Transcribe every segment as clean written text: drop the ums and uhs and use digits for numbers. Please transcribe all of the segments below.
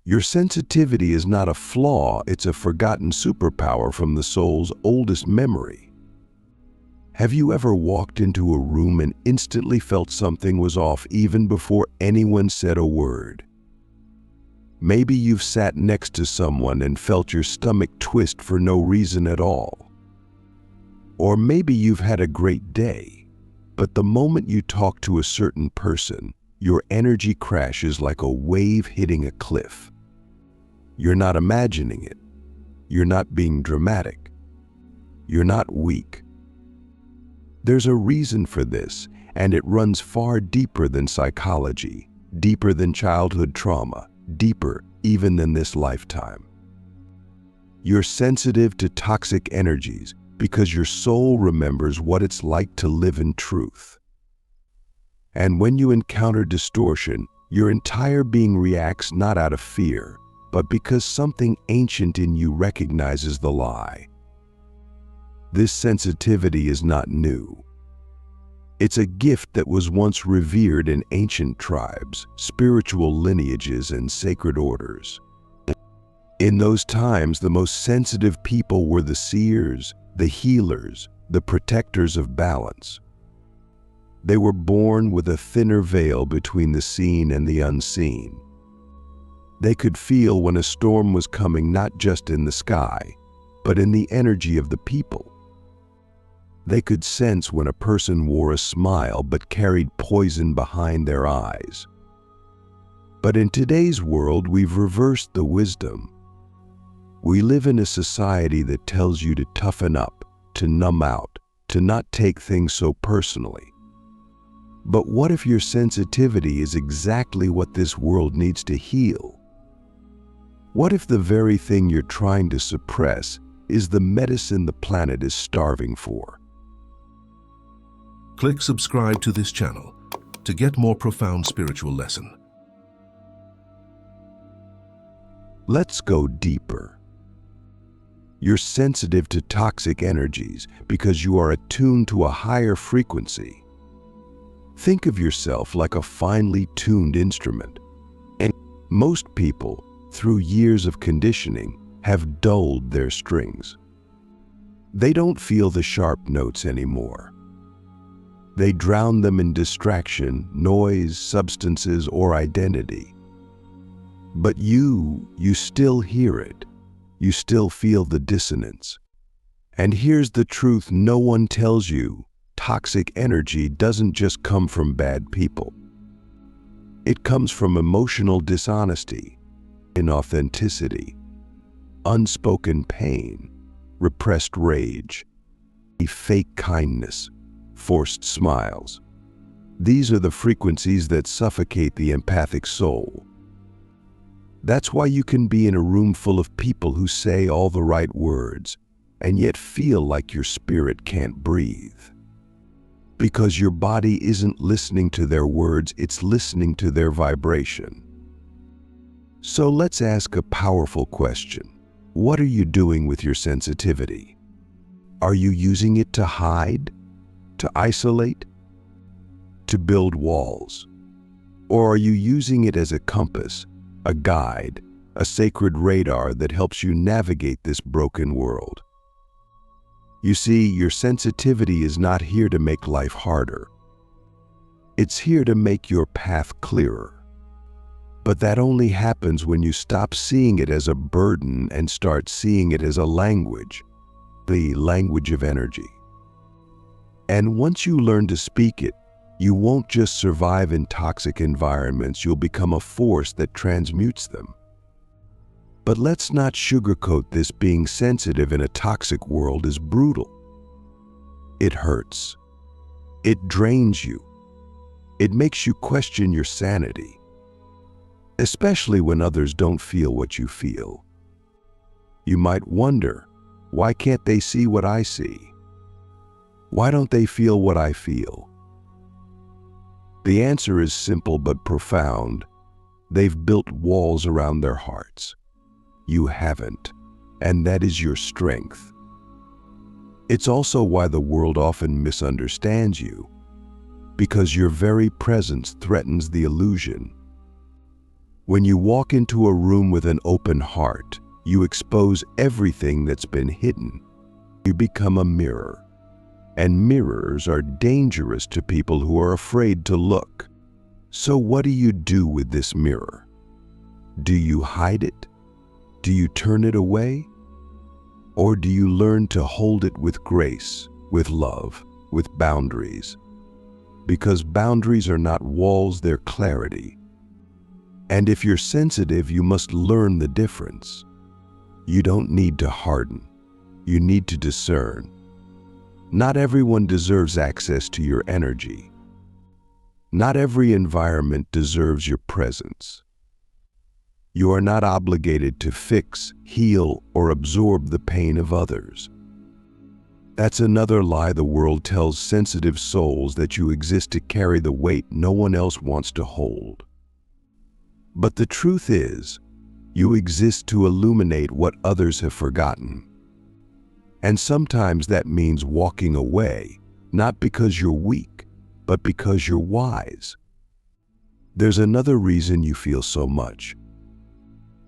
Your sensitivity is not a flaw, it's a forgotten superpower from the soul's oldest memory. Have you ever walked into a room and instantly felt something was off even before anyone said a word? Maybe you've sat next to someone and felt your stomach twist for no reason at all. Or maybe you've had a great day, but the moment you talk to a certain person, your energy crashes like a wave hitting a cliff. You're not imagining it. You're not being dramatic. You're not weak. There's a reason for this, and it runs far deeper than psychology, deeper than childhood trauma, deeper even than this lifetime. You're sensitive to toxic energies because your soul remembers what it's like to live in truth. And when you encounter distortion, your entire being reacts not out of fear, but because something ancient in you recognizes the lie. This sensitivity is not new. It's a gift that was once revered in ancient tribes, spiritual lineages, and sacred orders. In those times, the most sensitive people were the seers, the healers, the protectors of balance. They were born with a thinner veil between the seen and the unseen. They could feel when a storm was coming, not just in the sky, but in the energy of the people. They could sense when a person wore a smile but carried poison behind their eyes. But in today's world, we've reversed the wisdom. We live in a society that tells you to toughen up, to numb out, to not take things so personally. But what if your sensitivity is exactly what this world needs to heal? What if the very thing you're trying to suppress is the medicine the planet is starving for? Click subscribe to this channel to get more profound spiritual lesson. Let's go deeper. You're sensitive to toxic energies because you are attuned to a higher frequency. Think of yourself like a finely tuned instrument. And most people, through years of conditioning, have dulled their strings. They don't feel the sharp notes anymore. They drown them in distraction, noise, substances, or identity. But you still hear it. You still feel the dissonance. And here's the truth no one tells you. Toxic energy doesn't just come from bad people. It comes from emotional dishonesty, inauthenticity, unspoken pain, repressed rage, fake kindness, forced smiles. These are the frequencies that suffocate the empathic soul. That's why you can be in a room full of people who say all the right words and yet feel like your spirit can't breathe. Because your body isn't listening to their words, it's listening to their vibration. So let's ask a powerful question. What are you doing with your sensitivity? Are you using it to hide? To isolate? To build walls? Or are you using it as a compass, a guide, a sacred radar that helps you navigate this broken world? You see, your sensitivity is not here to make life harder. It's here to make your path clearer. But that only happens when you stop seeing it as a burden and start seeing it as a language, the language of energy. And once you learn to speak it, you won't just survive in toxic environments, you'll become a force that transmutes them. But let's not sugarcoat this. Being sensitive in a toxic world is brutal. It hurts. It drains you. It makes you question your sanity, especially when others don't feel what you feel. You might wonder, why can't they see what I see? Why don't they feel what I feel? The answer is simple but profound. They've built walls around their hearts. You haven't, and that is your strength. It's also why the world often misunderstands you, because your very presence threatens the illusion. When you walk into a room with an open heart, you expose everything that's been hidden. You become a mirror. And mirrors are dangerous to people who are afraid to look. So what do you do with this mirror? Do you hide it? Do you turn it away? Or do you learn to hold it with grace, with love, with boundaries? Because boundaries are not walls, they're clarity. And if you're sensitive, you must learn the difference. You don't need to harden. You need to discern. Not everyone deserves access to your energy. Not every environment deserves your presence. You are not obligated to fix, heal, or absorb the pain of others. That's another lie the world tells sensitive souls, that you exist to carry the weight no one else wants to hold. But the truth is, you exist to illuminate what others have forgotten. And sometimes that means walking away, not because you're weak, but because you're wise. There's another reason you feel so much.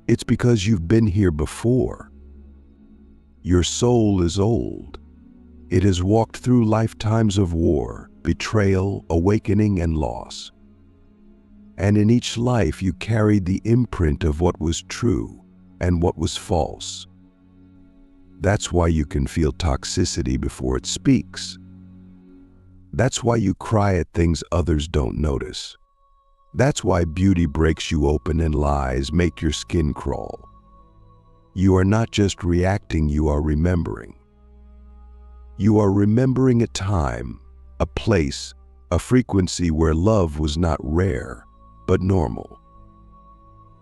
It's because you've been here before. Your soul is old. It has walked through lifetimes of war, betrayal, awakening, and loss. And in each life you carried the imprint of what was true and what was false. That's why you can feel toxicity before it speaks. That's why you cry at things others don't notice. That's why beauty breaks you open and lies make your skin crawl. You are not just reacting, you are remembering. You are remembering a time, a place, a frequency where love was not rare, but normal.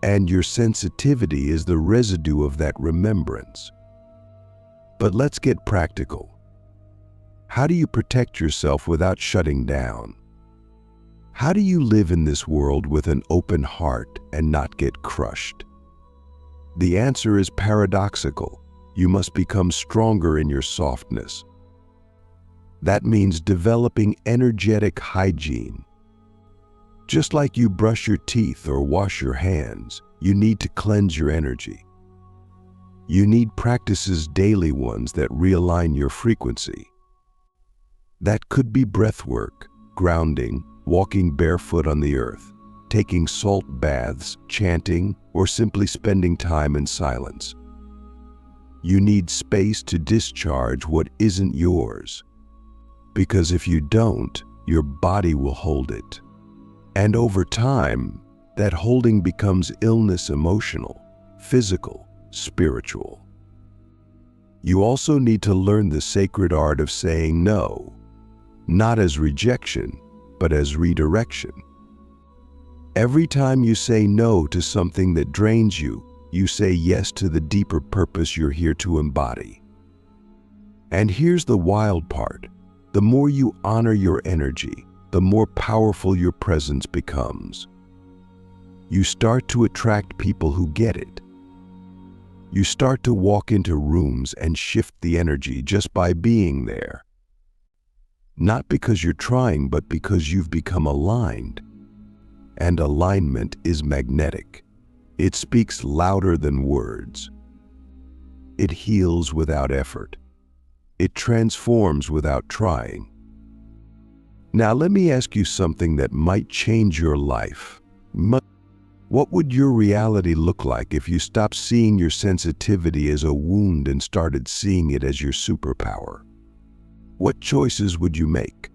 And your sensitivity is the residue of that remembrance. But let's get practical. How do you protect yourself without shutting down? How do you live in this world with an open heart and not get crushed? The answer is paradoxical. You must become stronger in your softness. That means developing energetic hygiene. Just like you brush your teeth or wash your hands, you need to cleanse your energy. You need practices, daily ones, that realign your frequency. That could be breath work, grounding, walking barefoot on the earth, taking salt baths, chanting, or simply spending time in silence. You need space to discharge what isn't yours. Because if you don't, your body will hold it. And over time, that holding becomes illness, emotional, physical, spiritual. You also need to learn the sacred art of saying no, not as rejection, but as redirection. Every time you say no to something that drains you, you say yes to the deeper purpose you're here to embody. And here's the wild part. The more you honor your energy, the more powerful your presence becomes. You start to attract people who get it. You start to walk into rooms and shift the energy just by being there. Not because you're trying, but because you've become aligned. And alignment is magnetic. It speaks louder than words. It heals without effort. It transforms without trying. Now let me ask you something that might change your life. What would your reality look like if you stopped seeing your sensitivity as a wound and started seeing it as your superpower? What choices would you make?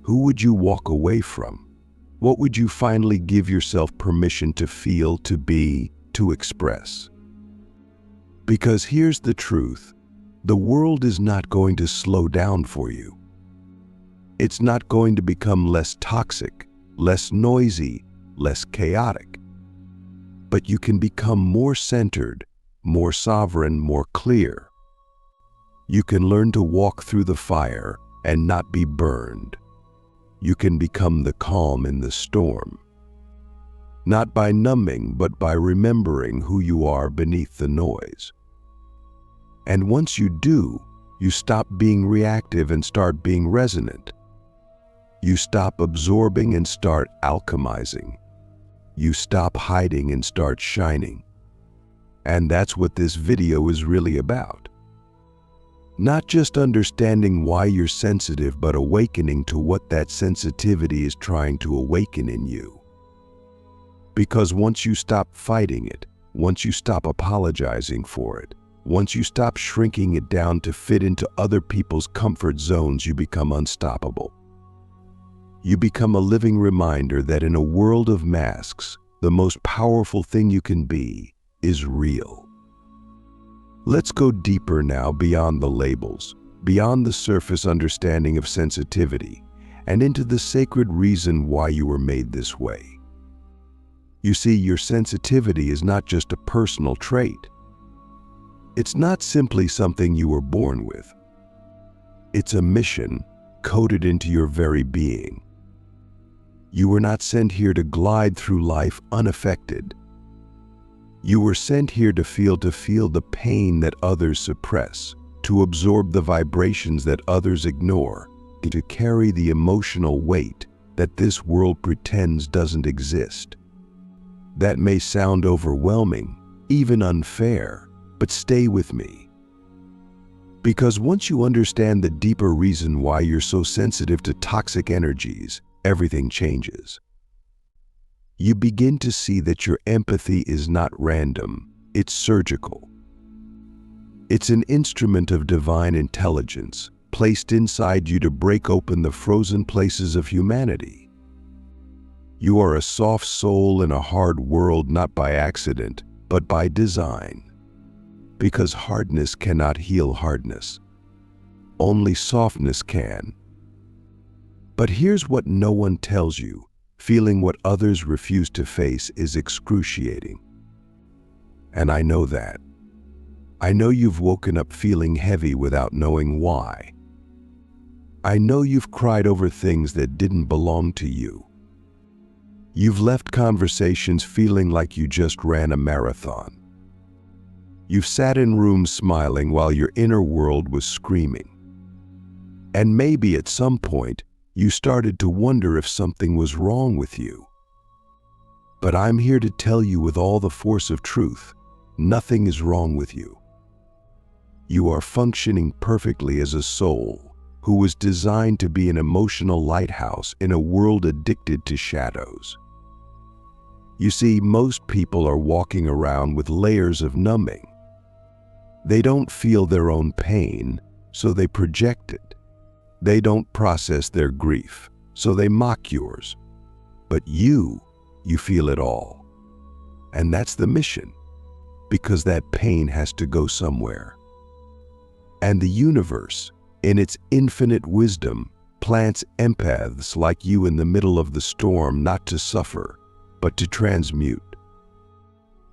Who would you walk away from? What would you finally give yourself permission to feel, to be, to express? Because here's the truth. The world is not going to slow down for you. It's not going to become less toxic, less noisy, less chaotic. But you can become more centered, more sovereign, more clear. You can learn to walk through the fire and not be burned. You can become the calm in the storm. Not by numbing, but by remembering who you are beneath the noise. And once you do, you stop being reactive and start being resonant. You stop absorbing and start alchemizing. You stop hiding and start shining. And that's what this video is really about. Not just understanding why you're sensitive, but awakening to what that sensitivity is trying to awaken in you. Because once you stop fighting it, once you stop apologizing for it, once you stop shrinking it down to fit into other people's comfort zones, you become unstoppable. You become a living reminder that in a world of masks, the most powerful thing you can be is real. Let's go deeper now, beyond the labels, beyond the surface understanding of sensitivity, and into the sacred reason why you were made this way. You see, your sensitivity is not just a personal trait. It's not simply something you were born with. It's a mission coded into your very being. You were not sent here to glide through life unaffected. You were sent here to feel the pain that others suppress, to absorb the vibrations that others ignore, to carry the emotional weight that this world pretends doesn't exist. That may sound overwhelming, even unfair, but stay with me. Because once you understand the deeper reason why you're so sensitive to toxic energies, everything changes. You begin to see that your empathy is not random, it's surgical. It's an instrument of divine intelligence, placed inside you to break open the frozen places of humanity. You are a soft soul in a hard world, not by accident, but by design. Because hardness cannot heal hardness. Only softness can. But here's what no one tells you. Feeling what others refuse to face is excruciating. And I know that. I know you've woken up feeling heavy without knowing why. I know you've cried over things that didn't belong to you. You've left conversations feeling like you just ran a marathon. You've sat in rooms smiling while your inner world was screaming. And maybe at some point, you started to wonder if something was wrong with you. But I'm here to tell you with all the force of truth, nothing is wrong with you. You are functioning perfectly as a soul who was designed to be an emotional lighthouse in a world addicted to shadows. You see, most people are walking around with layers of numbing. They don't feel their own pain, so they project it. They don't process their grief, so they mock yours. But you feel it all. And that's the mission, because that pain has to go somewhere. And the universe, in its infinite wisdom, plants empaths like you in the middle of the storm, not to suffer, but to transmute.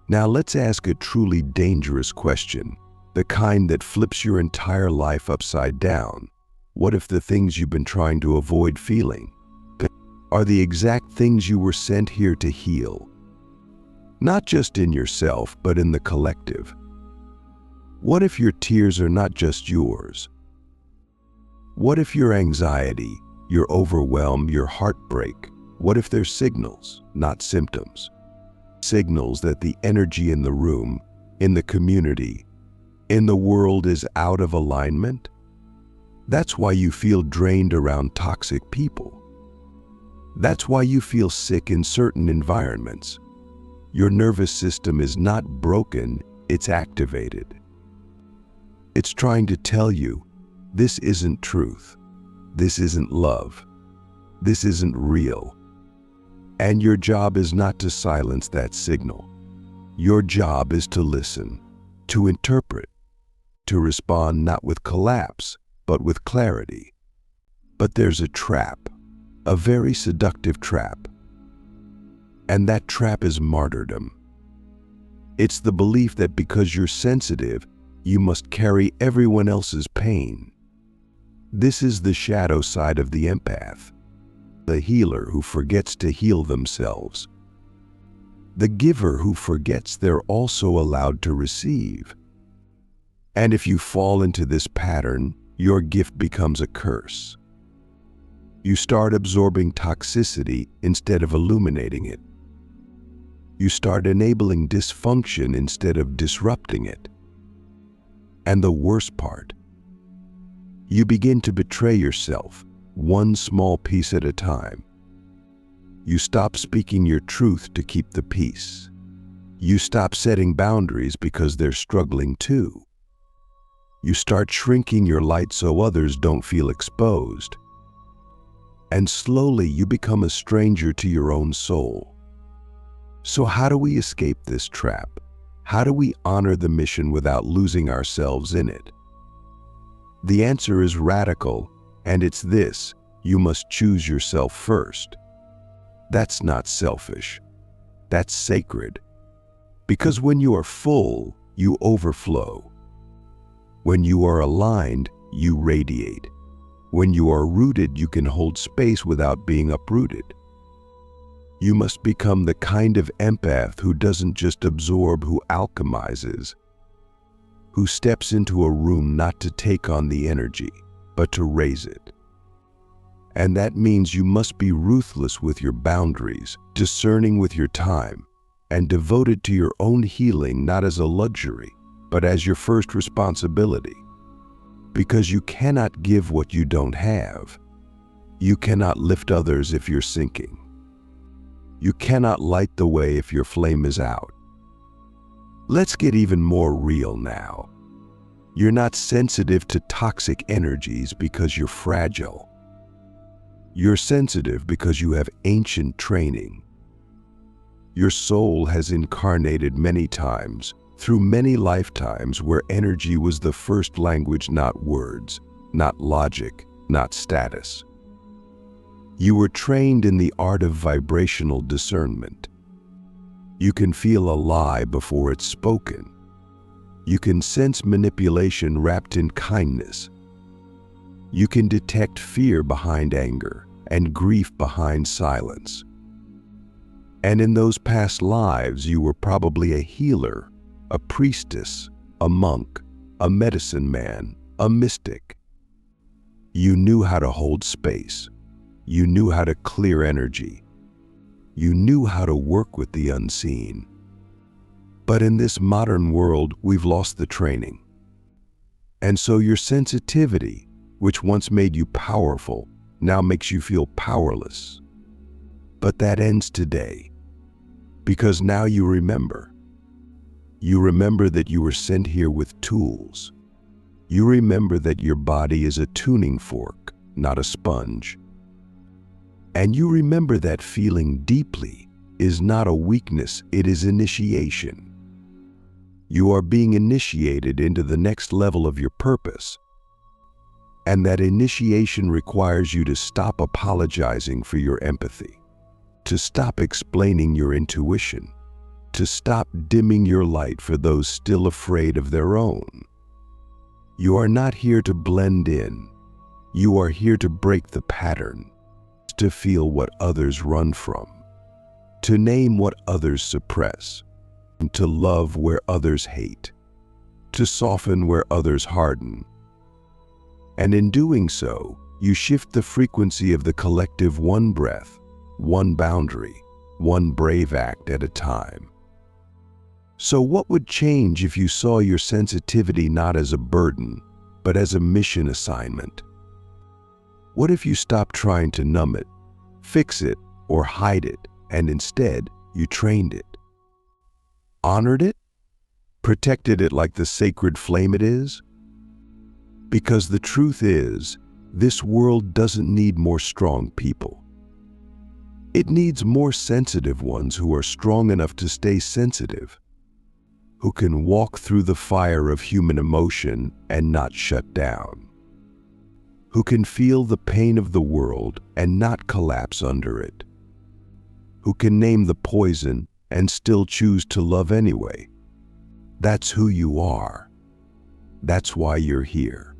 Now let's ask a truly dangerous question, the kind that flips your entire life upside down. What if the things you've been trying to avoid feeling are the exact things you were sent here to heal? Not just in yourself, but in the collective. What if your tears are not just yours? What if your anxiety, your overwhelm, your heartbreak, what if they're signals, not symptoms? Signals that the energy in the room, in the community, in the world is out of alignment? That's why you feel drained around toxic people. That's why you feel sick in certain environments. Your nervous system is not broken, it's activated. It's trying to tell you, this isn't truth. This isn't love. This isn't real. And your job is not to silence that signal. Your job is to listen, to interpret, to respond not with collapse, but with clarity. But there's a trap, a very seductive trap. And that trap is martyrdom. It's the belief that because you're sensitive, you must carry everyone else's pain. This is the shadow side of the empath, the healer who forgets to heal themselves, the giver who forgets they're also allowed to receive. And if you fall into this pattern, your gift becomes a curse. You start absorbing toxicity instead of illuminating it. You start enabling dysfunction instead of disrupting it. And the worst part, you begin to betray yourself, one small piece at a time. You stop speaking your truth to keep the peace. You stop setting boundaries because they're struggling too. You start shrinking your light so others don't feel exposed. And slowly you become a stranger to your own soul. So how do we escape this trap? How do we honor the mission without losing ourselves in it? The answer is radical, and it's this: you must choose yourself first. That's not selfish. That's sacred. Because when you are full, you overflow. When you are aligned, you radiate. When you are rooted, you can hold space without being uprooted. You must become the kind of empath who doesn't just absorb, who alchemizes, who steps into a room not to take on the energy, but to raise it. And that means you must be ruthless with your boundaries, discerning with your time, and devoted to your own healing, not as a luxury, but as your first responsibility. Because you cannot give what you don't have. You cannot lift others if you're sinking. You cannot light the way if your flame is out. Let's get even more real now. You're not sensitive to toxic energies because you're fragile. You're sensitive because you have ancient training. Your soul has incarnated many times, through many lifetimes, where energy was the first language, not words, not logic, not status. You were trained in the art of vibrational discernment. You can feel a lie before it's spoken. You can sense manipulation wrapped in kindness. You can detect fear behind anger and grief behind silence. And in those past lives, you were probably a healer, a priestess, a monk, a medicine man, a mystic. You knew how to hold space. You knew how to clear energy. You knew how to work with the unseen. But in this modern world, we've lost the training. And so your sensitivity, which once made you powerful, now makes you feel powerless. But that ends today, because now you remember. You remember that you were sent here with tools. You remember that your body is a tuning fork, not a sponge. And you remember that feeling deeply is not a weakness, it is initiation. You are being initiated into the next level of your purpose. And that initiation requires you to stop apologizing for your empathy, to stop explaining your intuition, to stop dimming your light for those still afraid of their own. You are not here to blend in. You are here to break the pattern, to feel what others run from, to name what others suppress, and to love where others hate, to soften where others harden. And in doing so, you shift the frequency of the collective, one breath, one boundary, one brave act at a time. So what would change if you saw your sensitivity not as a burden, but as a mission assignment? What if you stopped trying to numb it, fix it, or hide it, and instead you trained it, honored it, protected it like the sacred flame it is? Because the truth is, this world doesn't need more strong people. It needs more sensitive ones who are strong enough to stay sensitive, who can walk through the fire of human emotion and not shut down, who can feel the pain of the world and not collapse under it, who can name the poison and still choose to love anyway. That's who you are. That's why you're here.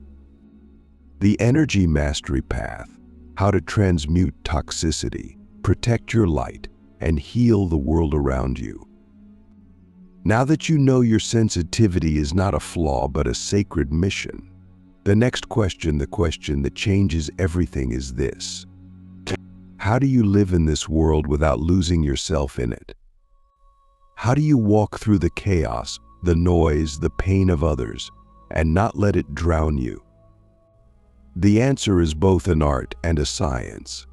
The Energy Mastery Path: how to transmute toxicity, protect your light, and heal the world around you. Now that you know your sensitivity is not a flaw but a sacred mission, the next question, the question that changes everything, is this: how do you live in this world without losing yourself in it? How do you walk through the chaos, the noise, the pain of others, and not let it drown you? The answer is both an art and a science.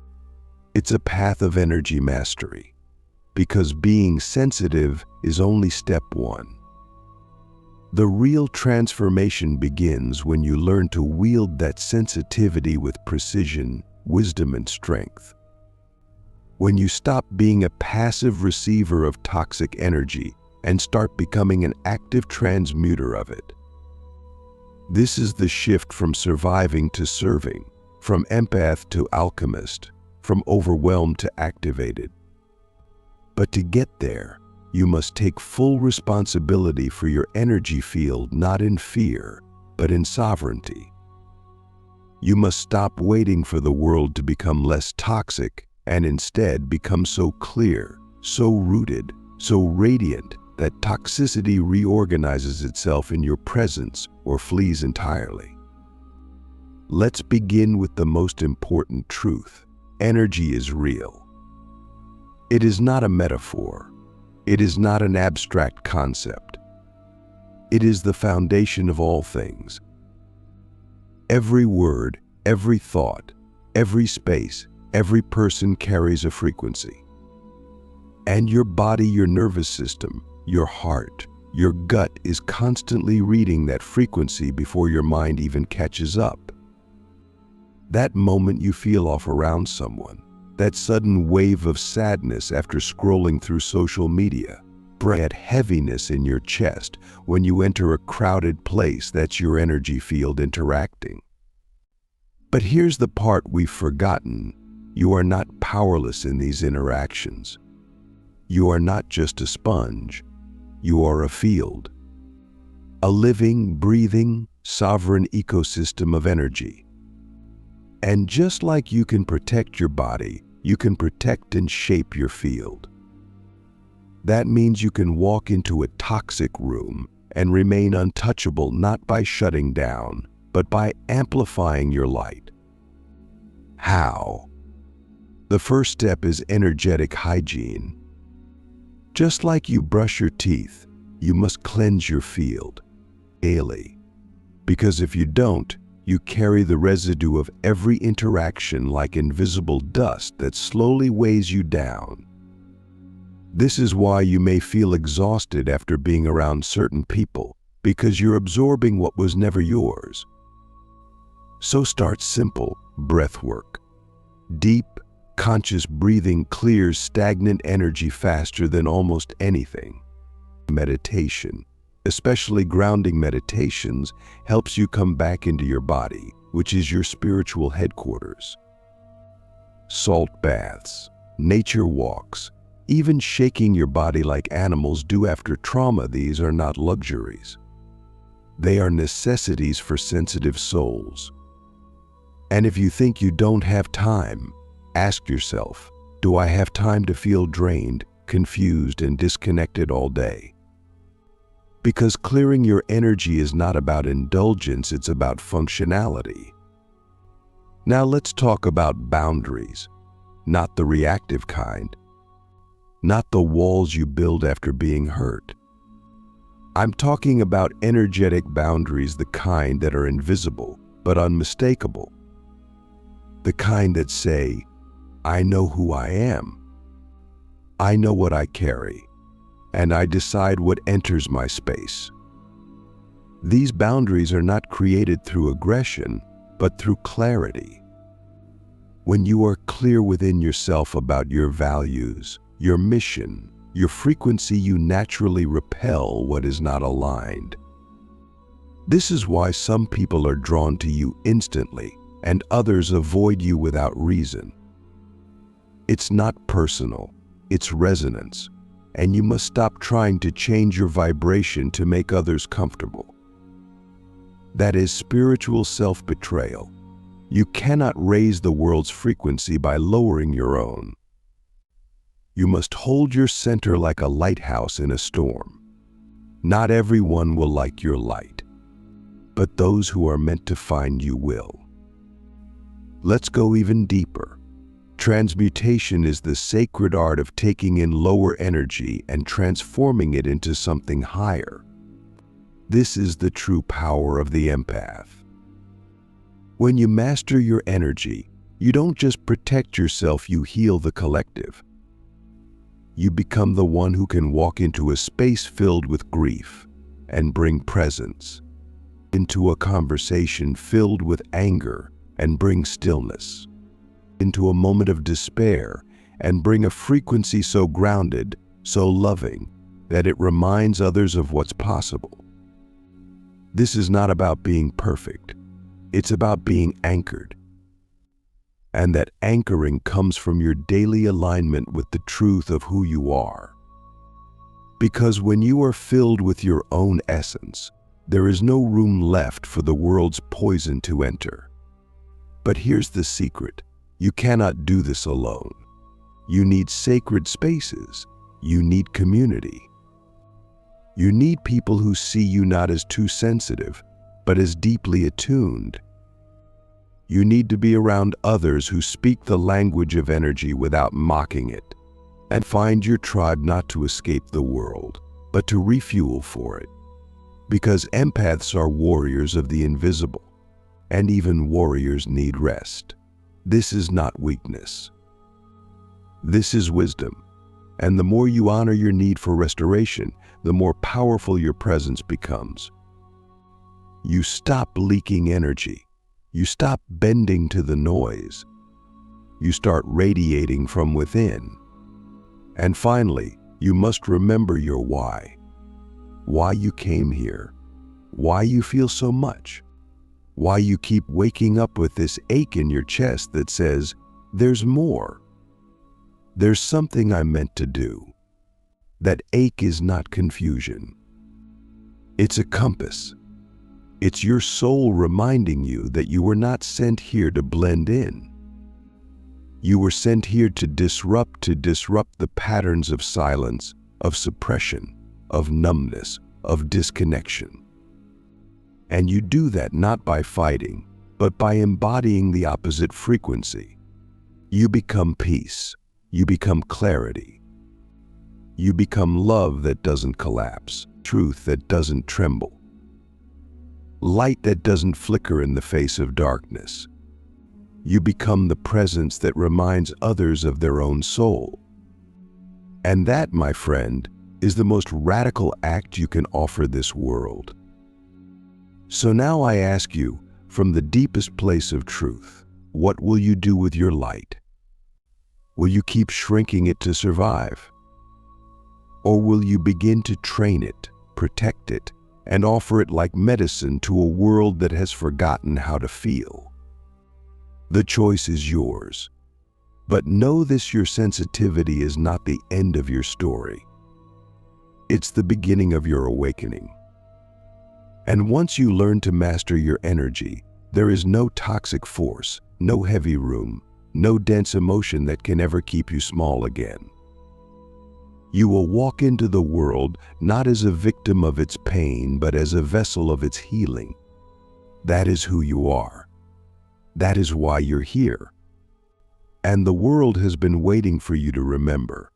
It's a path of energy mastery, because being sensitive is only step one. The real transformation begins when you learn to wield that sensitivity with precision, wisdom, and strength. When you stop being a passive receiver of toxic energy and start becoming an active transmuter of it. This is the shift from surviving to serving, from empath to alchemist, from overwhelmed to activated. But to get there, you must take full responsibility for your energy field, not in fear, but in sovereignty. You must stop waiting for the world to become less toxic and instead become so clear, so rooted, so radiant that toxicity reorganizes itself in your presence or flees entirely. Let's begin with the most important truth. Energy is real. It is not a metaphor. It is not an abstract concept. It is the foundation of all things. Every word, every thought, every space, every person carries a frequency. And your body, your nervous system, your heart, your gut is constantly reading that frequency before your mind even catches up. That moment you feel off around someone, that sudden wave of sadness after scrolling through social media, that heaviness in your chest when you enter a crowded place, that's your energy field interacting. But here's the part we've forgotten. You are not powerless in these interactions. You are not just a sponge. You are a field. A living, breathing, sovereign ecosystem of energy. And just like you can protect your body, you can protect and shape your field. That means you can walk into a toxic room and remain untouchable, not by shutting down, but by amplifying your light. How? The first step is energetic hygiene. Just like you brush your teeth, you must cleanse your field daily. Because if you don't, you carry the residue of every interaction like invisible dust that slowly weighs you down. This is why you may feel exhausted after being around certain people, because you're absorbing what was never yours. So start simple, breath work. Deep, conscious breathing clears stagnant energy faster than almost anything. Meditation, especially grounding meditations, helps you come back into your body, which is your spiritual headquarters. Salt baths, nature walks, even shaking your body like animals do after trauma, these are not luxuries. They are necessities for sensitive souls. And if you think you don't have time, ask yourself, do I have time to feel drained, confused, and disconnected all day? Because clearing your energy is not about indulgence, it's about functionality. Now let's talk about boundaries, not the reactive kind, not the walls you build after being hurt. I'm talking about energetic boundaries, the kind that are invisible but unmistakable. The kind that say, I know who I am, I know what I carry, and I decide what enters my space. These boundaries are not created through aggression, but through clarity. When you are clear within yourself about your values, your mission, your frequency, you naturally repel what is not aligned. This is why some people are drawn to you instantly and others avoid you without reason. It's not personal, it's resonance, and you must stop trying to change your vibration to make others comfortable. That is spiritual self-betrayal. You cannot raise the world's frequency by lowering your own. You must hold your center like a lighthouse in a storm. Not everyone will like your light, but those who are meant to find you will. Let's go even deeper. Transmutation is the sacred art of taking in lower energy and transforming it into something higher. This is the true power of the empath. When you master your energy, you don't just protect yourself, you heal the collective. You become the one who can walk into a space filled with grief and bring presence, into a conversation filled with anger and bring stillness, into a moment of despair and bring a frequency so grounded, so loving, that it reminds others of what's possible. This is not about being perfect. It's about being anchored. And that anchoring comes from your daily alignment with the truth of who you are. Because when you are filled with your own essence, there is no room left for the world's poison to enter. But here's the secret. You cannot do this alone. You need sacred spaces. You need community. You need people who see you not as too sensitive, but as deeply attuned. You need to be around others who speak the language of energy without mocking it, and find your tribe not to escape the world, but to refuel for it. Because empaths are warriors of the invisible, and even warriors need rest. This is not weakness. This is wisdom, and the more you honor your need for restoration, the more powerful your presence becomes. You stop leaking energy. You stop bending to the noise. You start radiating from within. And finally, you must remember your why. Why you came here. Why you feel so much. Why you keep waking up with this ache in your chest that says, there's more. There's something I'm meant to do. That ache is not confusion. It's a compass. It's your soul reminding you that you were not sent here to blend in. You were sent here to disrupt the patterns of silence, of suppression, of numbness, of disconnection. And you do that not by fighting, but by embodying the opposite frequency. You become peace. You become clarity. You become love that doesn't collapse, truth that doesn't tremble, light that doesn't flicker in the face of darkness. You become the presence that reminds others of their own soul. And that, my friend, is the most radical act you can offer this world. So now I ask you, from the deepest place of truth, what will you do with your light? Will you keep shrinking it to survive? Or will you begin to train it, protect it, and offer it like medicine to a world that has forgotten how to feel? The choice is yours. But know this: your sensitivity is not the end of your story. It's the beginning of your awakening. And once you learn to master your energy, there is no toxic force, no heavy room, no dense emotion that can ever keep you small again. You will walk into the world not as a victim of its pain, but as a vessel of its healing. That is who you are. That is why you're here. And the world has been waiting for you to remember.